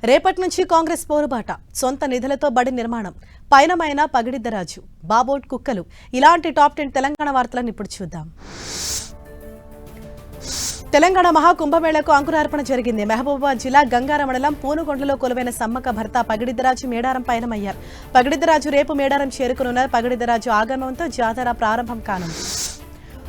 రేపటి నుంచి కాంగ్రెస్ పోరుబాట. సొంత నిధులతో బడి నిర్మాణం, పైనమైన పగిడిద్దరాజు, బాబోట్ కుక్కలు, ఇలాంటి టాప్ 10 తెలంగాణ వార్తలను ఇప్పుడు చూద్దాం. తెలంగాణ మహాకుంభమేళకు అంకురార్పణ జరిగింది. మహబూబాబాద్ జిల్లా గంగారం మండలం పూనుగొండలో కొలువైన సమ్మక్క భర్త పగిడిద్దరాజు మేడారం పయనమయ్యారు. పగిడిద్దరాజు రేపు మేడారం చేరుకునున్నారు. పగిడిద్దరాజు ఆగమనంతో జాతర ప్రారంభం కానుంది.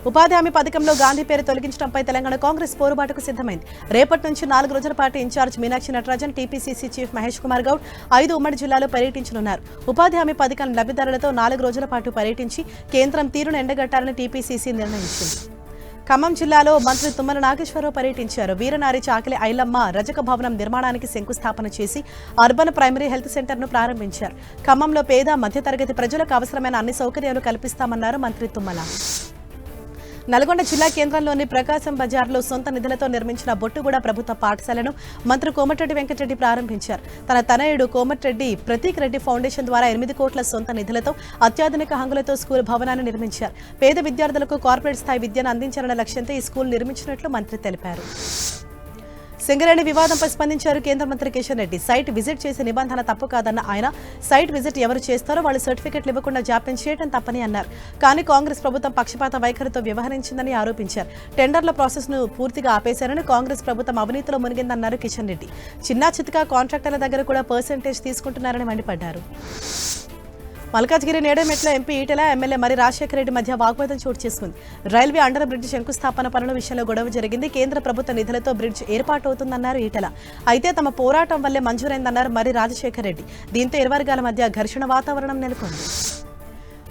ఉపాధి హామీ పథకంలో గాంధీ పేరు తొలగించడంపై తెలంగాణ కాంగ్రెస్ పోరుబాటుకు సిద్ధమైంది. రేపటి నుంచి 4 రోజుల పాటు incharge Meenakshi Natarajan, TPCC chief Mahesh Kumar Goud 5 ఉమ్మడి జిల్లాలో పర్యటించనున్నారు. ఉపాధి హామీ పథకం లబ్ధిదారులతో 4 రోజుల పాటు పర్యటించి కేంద్రం తీరును ఎండగట్టాలని టీపీసీసీ నిర్ణయించింది. ఖమ్మం జిల్లాలో మంత్రి తుమ్మల నాగేశ్వరరావు పర్యటించారు. వీరనారి చాకిలి ఐలమ్మ రజక భవనం నిర్మాణానికి శంకుస్థాపన చేసి అర్బన్ ప్రైమరీ హెల్త్ సెంటర్ను ప్రారంభించారు. ఖమ్మంలో పేద మధ్యతరగతి ప్రజలకు అవసరమైన అన్ని సౌకర్యాలు కల్పిస్తామన్నారు మంత్రి తుమ్మల. నల్గొండ జిల్లా కేంద్రంలోని ప్రకాశం బజార్లో సొంత నిధులతో నిర్మించిన బొట్టుగూడ ప్రభుత్వ పాఠశాలను మంత్రి కోమటిరెడ్డి వెంకటరెడ్డి ప్రారంభించారు. తన తనయుడు కోమటిరెడ్డి ప్రతీక్ రెడ్డి ఫౌండేషన్ ద్వారా 8 కోట్ల సొంత నిధులతో అత్యాధునిక హంగులతో స్కూల్ భవనాన్ని నిర్మించారు. పేద విద్యార్థులకు కార్పొరేట్ స్థాయి విద్యను అందించాలన్న లక్ష్యంతో ఈ స్కూల్ నిర్మించినట్లు మంత్రి తెలిపారు. సింగరేణి వివాదంపై స్పందించారు కేంద్ర మంత్రి కిషన్ రెడ్డి. సైట్ విజిట్ చేసే నిబంధన తప్పు కాదన్న ఆయన, సైట్ విజిట్ ఎవరు చేస్తారో వాళ్ళు సర్టిఫికెట్లు ఇవ్వకుండా జాప్యం చేయడం తప్పని అన్నారు. కానీ కాంగ్రెస్ ప్రభుత్వం పక్షపాత వైఖరితో వ్యవహరించిందని ఆరోపించారు. టెండర్ల ప్రాసెస్ను పూర్తిగా ఆపేశారని, కాంగ్రెస్ ప్రభుత్వం అవినీతిలో మునిగిందన్నారు కిషన్ రెడ్డి. చిన్నా చితకా కాంట్రాక్టర్ల దగ్గర కూడా పర్సెంటేజ్ తీసుకుంటున్నారని మండిపడ్డారు. మల్కాజ్గిరి నేడమెట్ల ఎంపీ ఈటెల, ఎమ్మెల్యే మరి రాజశేఖర రెడ్డి మధ్య వాగ్వాదం చోటు చేసుకుంది. రైల్వే అండర్ బ్రిడ్జ్ శంకుస్థాపన పనుల విషయంలో గొడవ జరిగింది. కేంద్ర ప్రభుత్వ నిధులతో బ్రిడ్జ్ ఏర్పాటు అవుతుందన్నారు ఈటెల. అయితే తమ పోరాటం వల్లే మంజూరైందన్నారు మరి రాజశేఖర రెడ్డి. దీంతో ఇరు వర్గాల మధ్య ఘర్షణ వాతావరణం నెలకొంది.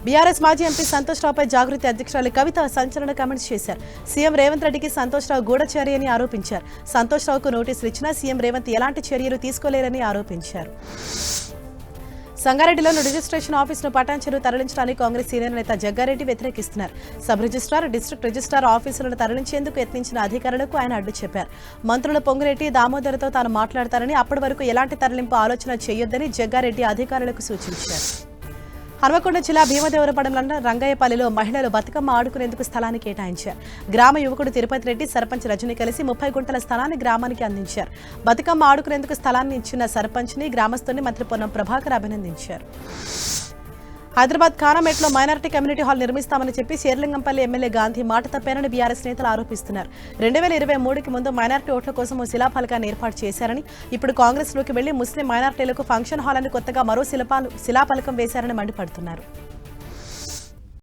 బీఆర్ఎస్ మాజీ ఎంపీ సంతోష్ రావుపై జాగృతి అధ్యక్షురాలు కవిత సంచలన కామెంట్స్ చేశారు. సీఎం రేవంత్ రెడ్డికి సంతోష్ రావు గూఢచర్య అని ఆరోపించారు. సంతోష్ రావుకు నోటీసులు ఇచ్చినా సీఎం రేవంత్ ఎలాంటి చర్యలు తీసుకోలేరని ఆరోపించారు. సంగారెడ్డిలోని రిజిస్ట్రేషన్ ఆఫీసును పటాన్చెరు తరలించడానికి కాంగ్రెస్ సీనియర్ నేత జగ్గారెడ్డి వ్యతిరేకిస్తున్నారు. సబ్ రిజిస్ట్రార్, డిస్ట్రిక్ట్ రిజిస్ట్రార్ ఆఫీసులను తరలించేందుకు యత్నించిన అధికారులకు ఆయన అడ్డు చెప్పారు. మంత్రులు పొంగిరెడ్డి, దామోదర్తో తాను మాట్లాడతారని, అప్పటి వరకు ఎలాంటి తరలింపు ఆలోచన చేయొద్దని జగ్గారెడ్డి అధికారులకు సూచించారు. హన్మకొండ జిల్లా భీమదేవరపడం రంగయ్యపల్లిలో మహిళలు బతుకమ్మ ఆడుకునేందుకు స్థలాన్ని కేటాయించారు. గ్రామ యువకుడు తిరుపతి రెడ్డి, సర్పంచ్ రజని కలిసి 30 గుంటల స్థలాన్ని గ్రామానికి అందించారు. బతుకమ్మ ఆడుకునేందుకు స్థలాన్ని ఇచ్చిన సర్పంచ్ని, గ్రామస్తుని మంత్రి పొన్నం ప్రభాకర్ అభినందించారు. హైదరాబాద్ ఖానామేట్లో మైనారిటీ కమ్యూనిటీ హాల్ నిర్మిస్తామని చెప్పి శేర్లింగంపల్లి ఎమ్మెల్యే గాంధీ మాట తప్పారని బీఆర్ఎస్ నేతలు ఆరోపిస్తున్నారు. 2023కి ముందు మైనారిటీ ఓట్ల కోసం ఓ శిలాఫలకాన్ని ఏర్పాటు చేశారని, ఇప్పుడు కాంగ్రెస్లోకి వెళ్లి ముస్లిం మైనారిటీలకు ఫంక్షన్ హాల్ అని కొత్తగా మరో శిలాఫలకం వేశారని మండిపడుతున్నారు.